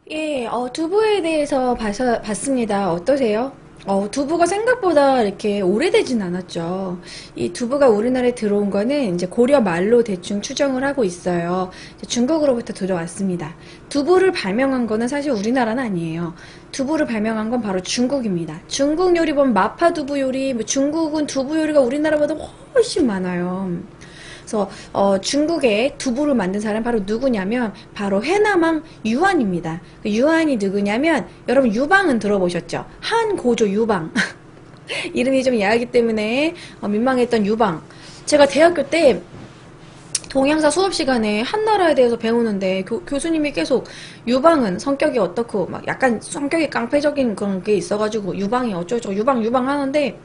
예, 두부에 대해서 봤습니다. 어떠세요? 두부가 생각보다 이렇게 오래되진 않았죠. 이 두부가 우리나라에 들어온 거는 이제 고려 말로 대충 추정을 하고 있어요. 이제 중국으로부터 들어왔습니다. 두부를 발명한 거는 사실 우리나라는 아니에요. 두부를 발명한 건 바로 중국입니다. 중국 요리 보면 마파두부 요리, 뭐 중국은 두부 요리가 우리나라보다 훨씬 많아요. 그래서 중국에 두부를 만든 사람 바로 누구냐면 바로 회남왕 유한입니다. 그 유한이 누구냐면 여러분 유방은 들어보셨죠? 한고조 유방. 이름이 좀 야하기 때문에 민망했던 유방. 제가 대학교 때 동양사 수업 시간에 한나라에 대해서 배우는데 교수님이 계속 유방은 성격이 어떻고 막 약간 성격이 깡패적인 그런 게 있어가지고 유방이 어쩌고저쩌고 유방 하는데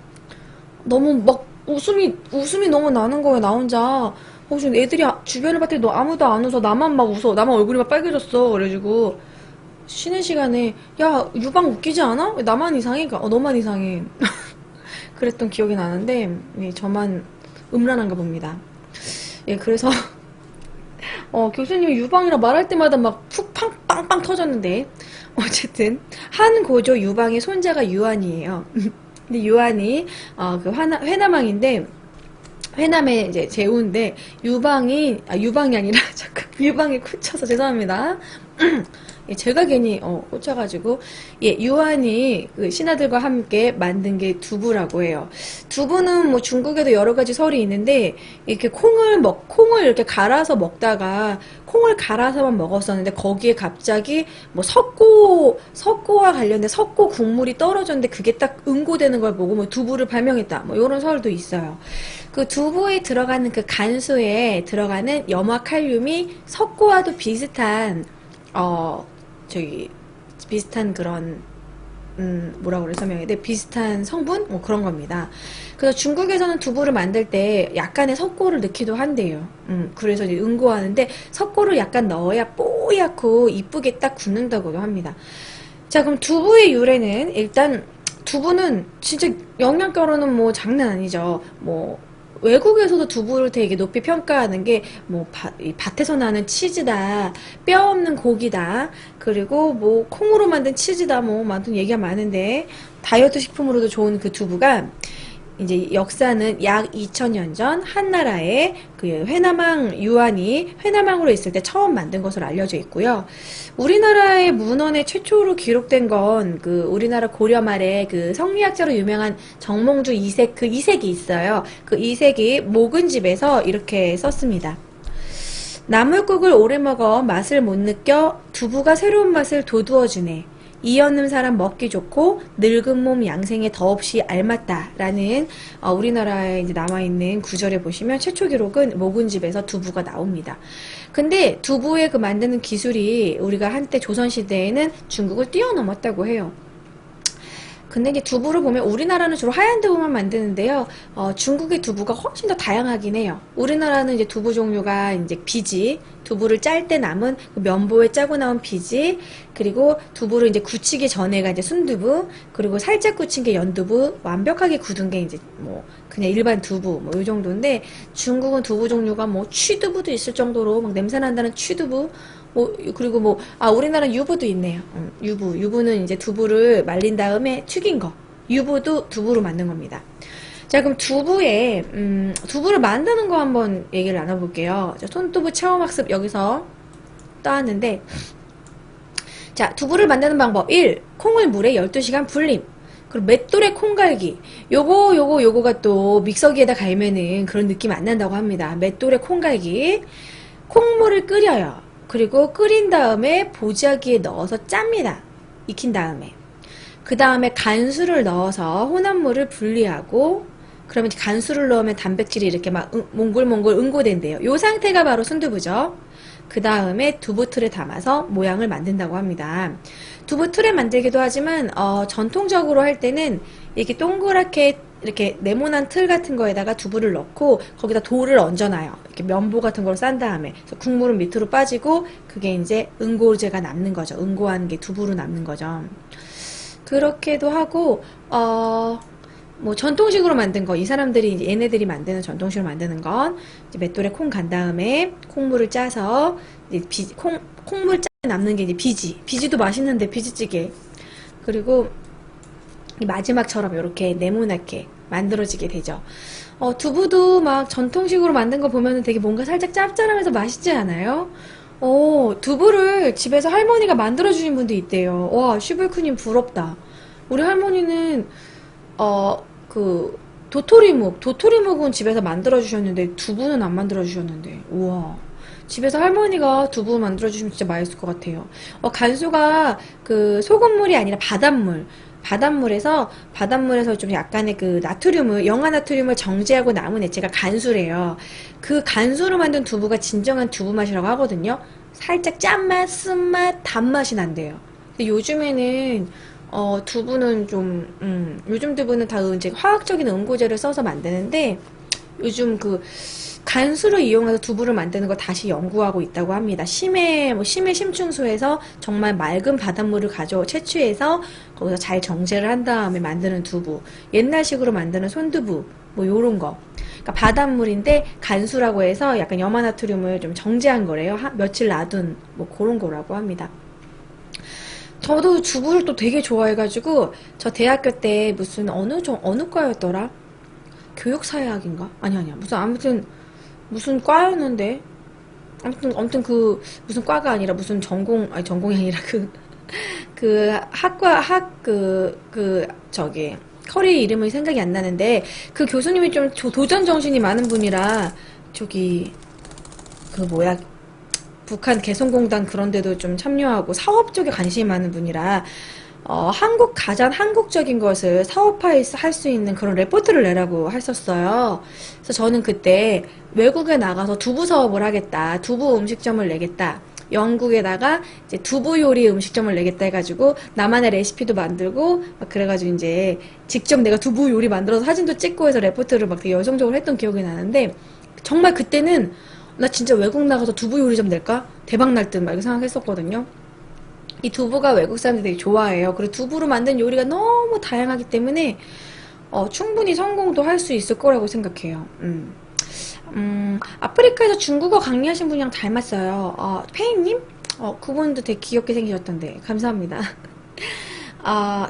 너무 막 웃음이 너무 나는 거예요, 나 혼자. 지금 애들이 주변을 봤더니 너 아무도 안 웃어. 나만 막 웃어. 나만 얼굴이 막 빨개졌어. 그래가지고 쉬는 시간에 야, 유방 웃기지 않아? 왜 나만 이상해? 그러니까, 너만 이상해. 그랬던 기억이 나는데 예, 저만 음란한가 봅니다. 예, 그래서 교수님이 유방이라 말할 때마다 막 푹 빵빵 터졌는데 어쨌든 한고조 유방의 손자가 유한이에요. 근데 유한이 그 회남왕인데 회남에 이제 재우인데 유방이 아니라 잠깐 유방에 꽂혀서 죄송합니다. 예, 제가 괜히 꽂혀가지고 예, 유한이 그 신하들과 함께 만든 게 두부라고 해요. 두부는 뭐 중국에도 여러 가지 설이 있는데 이렇게 콩을 이렇게 갈아서 먹다가 콩을 갈아서만 먹었었는데 거기에 갑자기 뭐 석고와 관련된 석고 국물이 떨어졌는데 그게 딱 응고되는 걸 보고 뭐 두부를 발명했다 뭐 이런 설도 있어요. 그 두부에 들어가는 그 간수에 들어가는 염화칼륨이 석고와도 비슷한 저기 비슷한 그런 뭐라고 그래 설명해야 돼? 비슷한 성분? 뭐 그런 겁니다. 그래서 중국에서는 두부를 만들 때 약간의 석고를 넣기도 한대요. 그래서 이제 응고하는데 석고를 약간 넣어야 뽀얗고 이쁘게 딱 굳는다고도 합니다. 자, 그럼 두부의 유래는 일단 두부는 진짜 영양가로는 뭐 장난 아니죠. 뭐 외국에서도 두부를 되게 높이 평가하는 게 뭐 밭에서 나는 치즈다, 뼈 없는 고기다, 그리고 뭐 콩으로 만든 치즈다, 뭐 많은 얘기가 많은데 다이어트 식품으로도 좋은 그 두부가 이제 역사는 약 2000년 전 한나라에 그 회남왕 유한이 회남왕으로 있을 때 처음 만든 것으로 알려져 있고요. 우리나라의 문헌에 최초로 기록된 건 그 우리나라 고려 말에 그 성리학자로 유명한 정몽주 이색 그 이색이 있어요. 그 이색이 목은집에서 이렇게 썼습니다. 나물국을 오래 먹어 맛을 못 느껴 두부가 새로운 맛을 돋우어 주네. 이었는 사람 먹기 좋고 늙은 몸 양생에 더없이 알맞다라는 우리나라에 이제 남아있는 구절에 보시면 최초 기록은 목은집에서 두부가 나옵니다. 근데 두부의 그 만드는 기술이 우리가 한때 조선시대에는 중국을 뛰어넘었다고 해요. 근데 이제 두부를 보면 우리나라는 주로 하얀 두부만 만드는데요. 중국의 두부가 훨씬 더 다양하긴 해요. 우리나라는 이제 두부 종류가 이제 비지, 두부를 짤 때 남은 그 면보에 짜고 나온 비지, 그리고 두부를 이제 굳히기 전에가 이제 순두부, 그리고 살짝 굳힌 게 연두부, 완벽하게 굳은 게 이제 뭐 그냥 일반 두부 뭐 이 정도인데 중국은 두부 종류가 뭐 취두부도 있을 정도로 막 냄새 난다는 취두부, 그리고 우리나라는 유부도 있네요. 유부는 이제 두부를 말린 다음에 튀긴 거. 유부도 두부로 만든 겁니다. 자, 그럼 두부를 만드는 거 한번 얘기를 나눠볼게요. 자, 손두부 체험학습 여기서 떠왔는데, 자, 두부를 만드는 방법 1. 콩을 물에 12시간 불림. 그리고 맷돌에 콩 갈기. 요거가 또 믹서기에다 갈면은 그런 느낌 안 난다고 합니다. 맷돌에 콩 갈기. 콩물을 끓여요. 그리고 끓인 다음에 보자기에 넣어서 짭니다. 익힌 다음에. 그 다음에 간수를 넣어서 혼합물을 분리하고, 그러면 간수를 넣으면 단백질이 이렇게 막 몽글몽글 응고된대요. 요 상태가 바로 순두부죠. 그 다음에 두부틀에 담아서 모양을 만든다고 합니다. 두부틀에 만들기도 하지만 전통적으로 할 때는 이렇게 동그랗게 이렇게 네모난 틀 같은 거에다가 두부를 넣고 거기다 돌을 얹어놔요. 이렇게 면보 같은 걸 싼 다음에 그래서 국물은 밑으로 빠지고 그게 이제 응고제가 남는 거죠. 응고한 게 두부로 남는 거죠. 그렇게도 하고 뭐 전통식으로 만든 거, 이 사람들이 이제 얘네들이 만드는 전통식으로 만드는 건 이제 맷돌에 콩 간 다음에 콩물을 짜서 이제 콩물 남는 게 이제 비지도 맛있는데 비지찌개. 그리고 이 마지막처럼 이렇게 네모나게 만들어지게 되죠. 두부도 막 전통식으로 만든 거 보면은 되게 뭔가 살짝 짭짤하면서 맛있지 않아요? 두부를 집에서 할머니가 만들어주신 분도 있대요. 와, 슈블크님 부럽다. 우리 할머니는, 그, 도토리묵은 집에서 만들어주셨는데, 두부는 안 만들어주셨는데, 우와. 집에서 할머니가 두부 만들어주시면 진짜 맛있을 것 같아요. 간수가 그 소금물이 아니라 바닷물에서 좀 약간의 그 영화 나트륨을 정제하고 남은 액체가 간수래요. 그 간수로 만든 두부가 진정한 두부 맛이라고 하거든요. 살짝 짠맛, 쓴맛, 단맛이 난대요. 근데 요즘에는 두부는 요즘 두부는 다 이제 화학적인 응고제를 써서 만드는데 요즘 그 간수로 이용해서 두부를 만드는 거 다시 연구하고 있다고 합니다. 심해 심층수에서 정말 맑은 바닷물을 채취해서 거기서 잘 정제를 한 다음에 만드는 두부. 옛날식으로 만드는 손두부. 뭐 요런 거. 그러니까 바닷물인데 간수라고 해서 약간 염화나트륨을 좀 정제한 거래요. 며칠 놔둔 뭐 그런 거라고 합니다. 저도 두부를 또 되게 좋아해가지고 저 대학교 때 무슨 어느 과였더라? 교육사회학인가? 아니야. 무슨 과였는데 아무튼 그 무슨 과가 아니라 무슨 전공이 아니라 저기 커리 이름이 생각이 안 나는데 그 교수님이 좀 도전 정신이 많은 분이라 저기 그 뭐야 북한 개성공단 그런 데도 좀 참여하고 사업 쪽에 관심이 많은 분이라 가장 한국적인 것을 사업화할 수 있는 그런 레포트를 내라고 했었어요. 그래서 저는 그때 외국에 나가서 두부 사업을 하겠다. 두부 음식점을 내겠다. 영국에다가 이제 두부 요리 음식점을 내겠다 해가지고 나만의 레시피도 만들고 막 그래가지고 이제 직접 내가 두부 요리 만들어서 사진도 찍고 해서 레포트를 막 되게 열성적으로 했던 기억이 나는데 정말 그때는 나 진짜 외국 나가서 두부 요리점 낼까? 대박 날 듯 막 이렇게 생각했었거든요. 이 두부가 외국 사람들이 되게 좋아해요. 그리고 두부로 만든 요리가 너무 다양하기 때문에 충분히 성공도 할 수 있을 거라고 생각해요. 아프리카에서 중국어 강의하신 분이랑 닮았어요. 페이님? 그분도 되게 귀엽게 생기셨던데 감사합니다.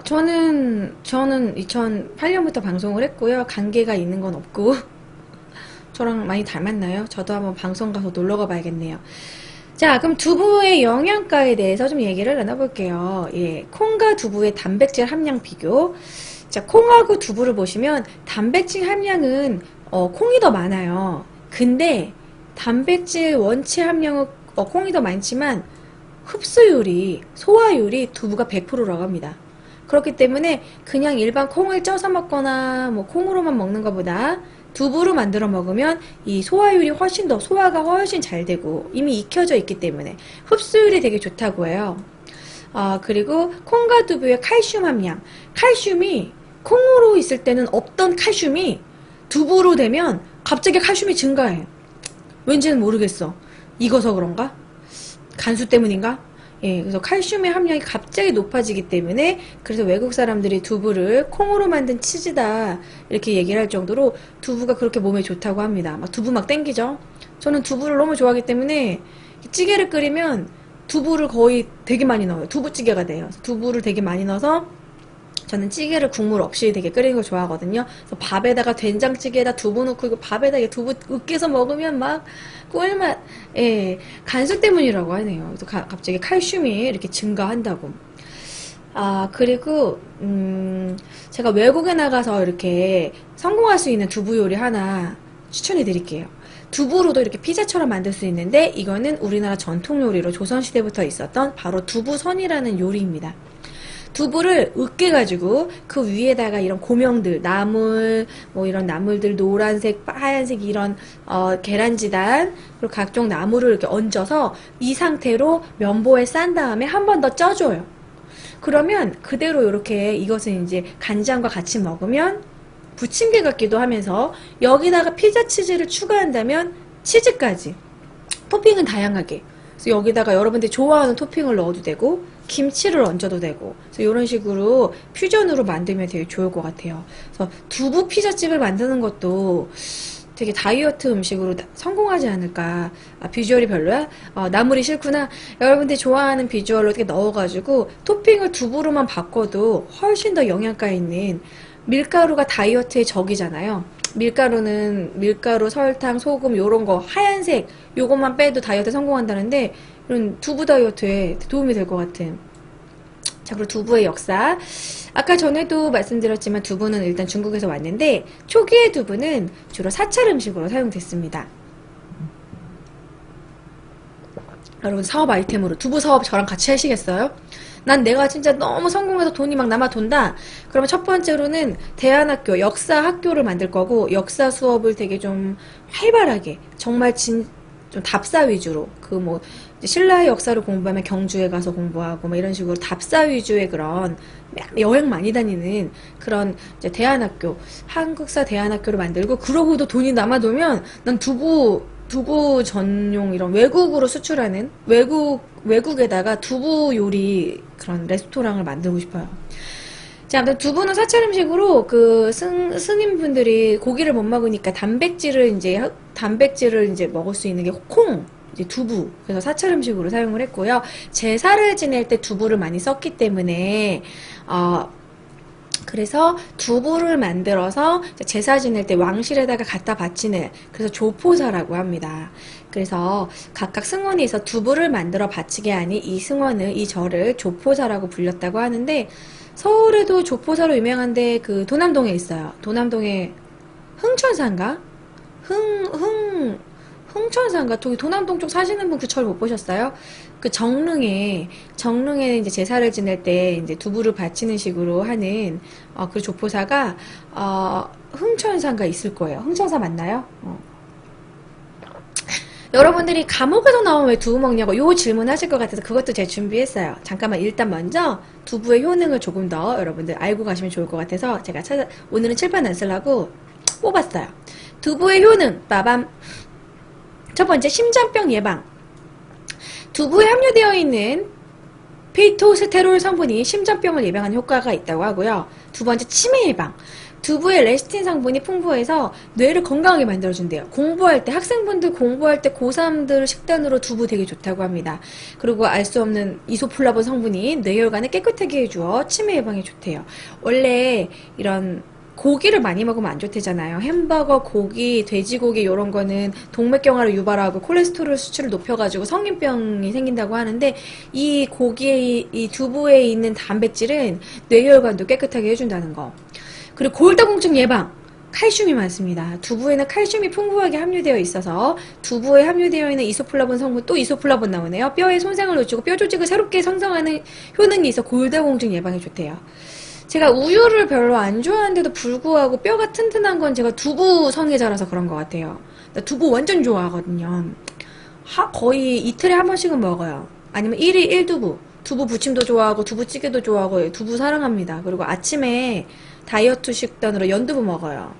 저는 2008년부터 방송을 했고요. 관계가 있는 건 없고 저랑 많이 닮았나요? 저도 한번 방송 가서 놀러가 봐야겠네요. 자, 그럼 두부의 영양가에 대해서 좀 얘기를 나눠볼게요. 예, 콩과 두부의 단백질 함량 비교. 자, 콩하고 두부를 보시면 단백질 함량은 콩이 더 많아요. 근데 단백질 원체 함량은 콩이 더 많지만 흡수율이, 소화율이 두부가 100%라고 합니다. 그렇기 때문에 그냥 일반 콩을 쪄서 먹거나 뭐 콩으로만 먹는 것보다 두부로 만들어 먹으면 이 소화율이 소화가 훨씬 잘 되고 이미 익혀져 있기 때문에 흡수율이 되게 좋다고 해요. 그리고 콩과 두부의 칼슘 함량. 칼슘이 콩으로 있을 때는 없던 칼슘이 두부로 되면 갑자기 칼슘이 증가해. 왠지는 모르겠어. 익어서 그런가? 간수 때문인가? 예, 그래서 칼슘의 함량이 갑자기 높아지기 때문에 그래서 외국 사람들이 두부를 콩으로 만든 치즈다 이렇게 얘기를 할 정도로 두부가 그렇게 몸에 좋다고 합니다. 막 두부 막 땡기죠? 저는 두부를 너무 좋아하기 때문에 찌개를 끓이면 두부를 거의 되게 많이 넣어요. 두부찌개가 돼요. 두부를 되게 많이 넣어서 저는 찌개를 국물 없이 되게 끓이는 걸 좋아하거든요. 그래서 밥에다가 된장찌개에다 두부 넣고 이거 밥에다 두부 으깨서 먹으면 막 꿀맛. 예, 간수 때문이라고 하네요. 그래서 갑자기 칼슘이 이렇게 증가한다고. 그리고 제가 외국에 나가서 이렇게 성공할 수 있는 두부 요리 하나 추천해 드릴게요. 두부로도 이렇게 피자처럼 만들 수 있는데 이거는 우리나라 전통 요리로 조선시대부터 있었던 바로 두부선이라는 요리입니다. 두부를 으깨가지고 그 위에다가 이런 고명들, 나물, 뭐 이런 나물들, 노란색, 하얀색 이런 계란지단, 그리고 각종 나물을 이렇게 얹어서 이 상태로 면보에 싼 다음에 한 번 더 쪄줘요. 그러면 그대로 이렇게 이것은 이제 간장과 같이 먹으면 부침개 같기도 하면서 여기다가 피자 치즈를 추가한다면 치즈까지 토핑은 다양하게. 그래서 여기다가 여러분들이 좋아하는 토핑을 넣어도 되고 김치를 얹어도 되고 그래서 이런 식으로 퓨전으로 만들면 되게 좋을 것 같아요. 그래서 두부 피자집을 만드는 것도 되게 다이어트 음식으로 성공하지 않을까. 아, 비주얼이 별로야? 나물이 싫구나. 여러분들이 좋아하는 비주얼로 이렇게 넣어가지고 토핑을 두부로만 바꿔도 훨씬 더 영양가 있는, 밀가루가 다이어트의 적이잖아요. 밀가루는 밀가루, 설탕, 소금 요런 거 하얀색 요것만 빼도 다이어트 성공한다는데, 이런 두부 다이어트에 도움이 될 것 같은. 자, 그리고 두부의 역사. 아까 전에도 말씀드렸지만 두부는 일단 중국에서 왔는데, 초기의 두부는 주로 사찰 음식으로 사용됐습니다. 여러분, 사업 아이템으로 두부 사업 저랑 같이 하시겠어요? 난 내가 진짜 너무 성공해서 돈이 막 남아 돈다. 그러면 첫 번째로는 대안학교, 역사 학교를 만들 거고, 역사 수업을 되게 좀 활발하게, 정말 좀 답사 위주로, 신라의 역사를 공부하면 경주에 가서 공부하고, 뭐 이런 식으로 답사 위주의 그런, 여행 많이 다니는 그런 이제 대안학교, 한국사 대안학교를 만들고, 그러고도 돈이 남아도면 난 두부 전용 이런 외국으로 수출하는, 외국에다가 두부 요리 그런 레스토랑을 만들고 싶어요. 자, 아무튼 두부는 사찰 음식으로 스님분들이 고기를 못 먹으니까 단백질을 이제 먹을 수 있는 게 이제 두부. 그래서 사찰 음식으로 사용을 했고요. 제사를 지낼 때 두부를 많이 썼기 때문에, 그래서 두부를 만들어서 제사 지낼 때 왕실에다가 갖다 바치는, 그래서 조포사라고 합니다. 그래서 각각 승원이 있어 두부를 만들어 바치게 하니 이 절을 조포사라고 불렸다고 하는데, 서울에도 조포사로 유명한데 도남동에 있어요. 도남동에 흥천사인가? 흥천사인가? 도남동 쪽 사시는 분 그 절 못 보셨어요? 정릉에 이제 제사를 지낼 때 이제 두부를 바치는 식으로 하는, 그 조포사가, 흥천사인가 있을 거예요. 흥천사 맞나요? 여러분들이 감옥에서 나오면 왜 두부 먹냐고 요 질문 하실 것 같아서 그것도 제가 준비했어요. 잠깐만, 일단 먼저 두부의 효능을 조금 더 여러분들 알고 가시면 좋을 것 같아서 제가 오늘은 칠판 안 쓰려고 뽑았어요. 두부의 효능, 빠밤. 첫 번째, 심장병 예방. 두부에 함유되어 있는 페이토스테롤 성분이 심장병을 예방하는 효과가 있다고 하고요. 두 번째, 치매 예방. 두부에 레시틴 성분이 풍부해서 뇌를 건강하게 만들어준대요. 학생분들 공부할 때 고3들 식단으로 두부 되게 좋다고 합니다. 그리고 알 수 없는 이소플라본 성분이 뇌혈관을 깨끗하게 해주어 치매 예방에 좋대요. 원래 이런 고기를 많이 먹으면 안 좋대잖아요. 햄버거, 고기, 돼지고기 이런 거는 동맥경화를 유발하고 콜레스테롤 수치를 높여가지고 성인병이 생긴다고 하는데, 이 두부에 있는 단백질은 뇌혈관도 깨끗하게 해준다는 거. 그리고 골다공증 예방. 칼슘이 많습니다. 두부에는 칼슘이 풍부하게 함유되어 있어서 두부에 함유되어 있는 이소플라본 성분, 또 이소플라본 나오네요. 뼈에 손상을 놓치고 뼈 조직을 새롭게 성장하는 효능이 있어 골다공증 예방에 좋대요. 제가 우유를 별로 안 좋아하는데도 불구하고 뼈가 튼튼한 건 제가 두부 성애자라서 그런 것 같아요. 나 두부 완전 좋아하거든요. 거의 이틀에 한 번씩은 먹어요. 아니면 1일 1두부. 두부 부침도 좋아하고 두부찌개도 좋아하고 두부 사랑합니다. 그리고 아침에 다이어트 식단으로 연두부 먹어요.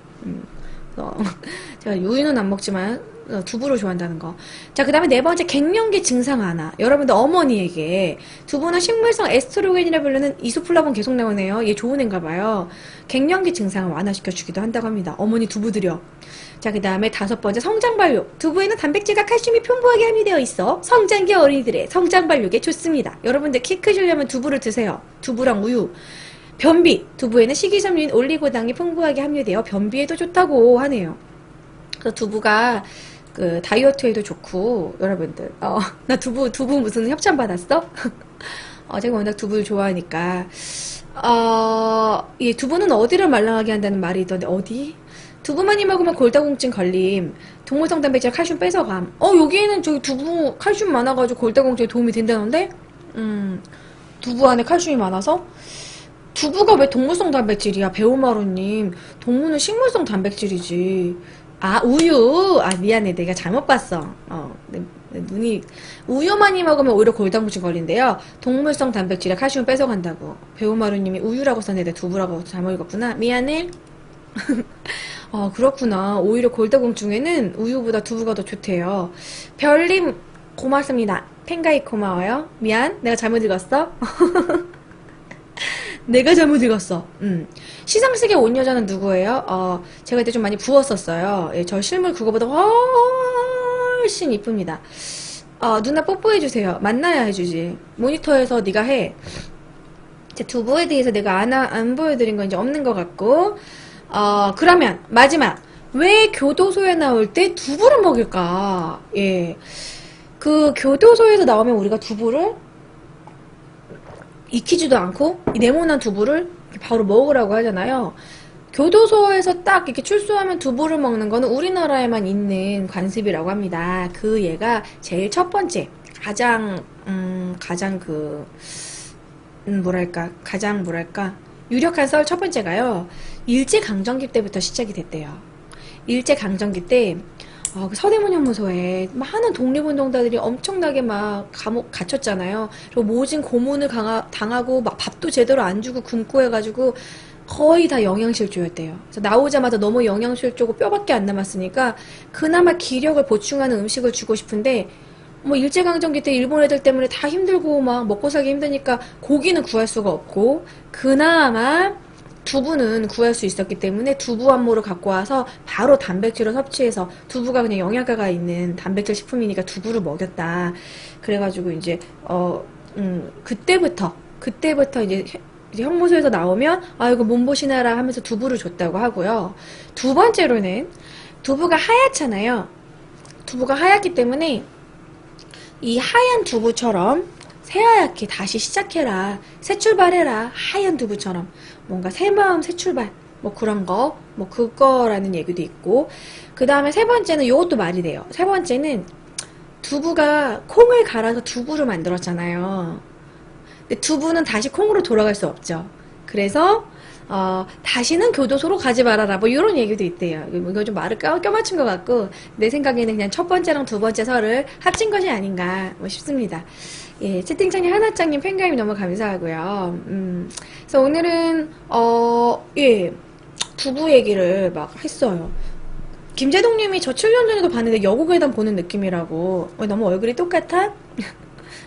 제가 우유는 안 먹지만 두부를 좋아한다는 거. 자, 그 다음에 네 번째, 갱년기 증상 완화. 여러분들 어머니에게 두부는 식물성 에스트로겐이라 부르는 이소플라본 계속 나오네요. 얘 좋은 애인가 봐요. 갱년기 증상을 완화시켜주기도 한다고 합니다. 어머니 두부 드려. 자, 그 다음에 다섯 번째, 성장발육. 두부에는 단백질과 칼슘이 풍부하게 함유되어 있어 성장기 어린이들의 성장발육에 좋습니다. 여러분들 키 크시려면 두부를 드세요. 두부랑 우유. 변비. 두부에는 식이섬유인 올리고당이 풍부하게 함유되어 변비에도 좋다고 하네요. 그래서 두부가 다이어트에도 좋고, 여러분들. 나 두부 무슨 협찬 받았어? 제가 워낙 두부를 좋아하니까. 예, 두부는 어디를 말랑하게 한다는 말이 있던데, 어디? 두부 많이 먹으면 골다공증 걸림, 동물성 단백질 칼슘 뺏어감. 여기에는 저기 두부 칼슘 많아가지고 골다공증에 도움이 된다는데? 두부 안에 칼슘이 많아서? 두부가 왜 동물성 단백질이야? 배우마루님. 동물은 식물성 단백질이지. 우유. 미안해. 내가 잘못 봤어. 눈이. 우유 많이 먹으면 오히려 골다공증 걸린대요. 동물성 단백질에 칼슘 뺏어간다고. 배우마루님이 우유라고 썼는데 두부라고 잘못 읽었구나. 미안해. 그렇구나. 오히려 골다공증에는 우유보다 두부가 더 좋대요. 별님, 고맙습니다. 팬가입 고마워요. 미안. 내가 잘못 읽었어. 내가 잘못 읽었어. 시상식에 온 여자는 누구예요? 제가 그때 좀 많이 부었었어요. 예, 저 실물 그거보다 훨씬 이쁩니다. 누나 뽀뽀해주세요. 만나야 해주지. 모니터에서 네가 해. 제 두부에 대해서 내가 안 보여드린 건 이제 없는 것 같고, 그러면 마지막. 왜 교도소에 나올 때 두부를 먹일까? 예. 그 교도소에서 나오면 우리가 두부를 익히지도 않고 이 네모난 두부를 바로 먹으라고 하잖아요. 교도소에서 딱 이렇게 출소하면 두부를 먹는 거는 우리나라에만 있는 관습이라고 합니다. 그 얘가 제일 첫 번째, 가장 유력한 썰 첫 번째가요. 일제강점기 때부터 시작이 됐대요. 일제강점기 때 그 서대문 형무소에 많은 독립운동가들이 엄청나게 막 감옥 갇혔잖아요. 그리고 모진 고문을 당하고 막 밥도 제대로 안 주고 굶고 해가지고 거의 다 영양실조였대요. 그래서 나오자마자 너무 영양실조고 뼈밖에 안 남았으니까 그나마 기력을 보충하는 음식을 주고 싶은데 뭐 일제강점기 때 일본 애들 때문에 다 힘들고 막 먹고 살기 힘드니까 고기는 구할 수가 없고 그나마 두부는 구할 수 있었기 때문에 두부 한 모를 갖고 와서 바로 단백질을 섭취해서 두부가 그냥 영양가가 있는 단백질 식품이니까 두부를 먹였다. 그래가지고 이제 그때부터 이제 형무소에서 나오면 이거 몸보신하라 하면서 두부를 줬다고 하고요. 두 번째로는 두부가 하얗잖아요. 두부가 하얗기 때문에 이 하얀 두부처럼 새하얗게 다시 시작해라. 새 출발해라. 하얀 두부처럼. 뭔가 새 마음, 새 출발. 뭐 그런 거. 뭐 그거라는 얘기도 있고. 그 다음에 세 번째는 요것도 말이 돼요. 세 번째는 두부가 콩을 갈아서 두부를 만들었잖아요. 근데 두부는 다시 콩으로 돌아갈 수 없죠. 그래서 다시는 교도소로 가지 말아라. 뭐 이런 얘기도 있대요. 이거 좀 말을 껴맞춘 것 같고 내 생각에는 그냥 첫 번째랑 두 번째 설을 합친 것이 아닌가 싶습니다. 예, 채팅창에 하나짱님 팬가입 너무 감사하고요. 그래서 오늘은 예, 두부 얘기를 막 했어요. 김재동님이 저 7년 전에도 봤는데 여고괴담 보는 느낌이라고. 너무 얼굴이 똑같아?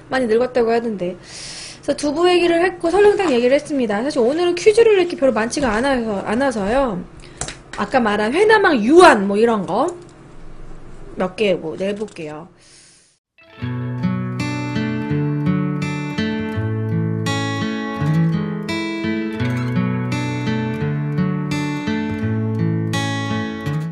많이 늙었다고 하던데. 그래서 두부 얘기를 했고 설렁탕 얘기를 했습니다. 사실 오늘은 퀴즈를 낼게 별로 많지가 않아서요. 아까 말한 회나망 유한 뭐 이런 거 몇 개 뭐 내볼게요.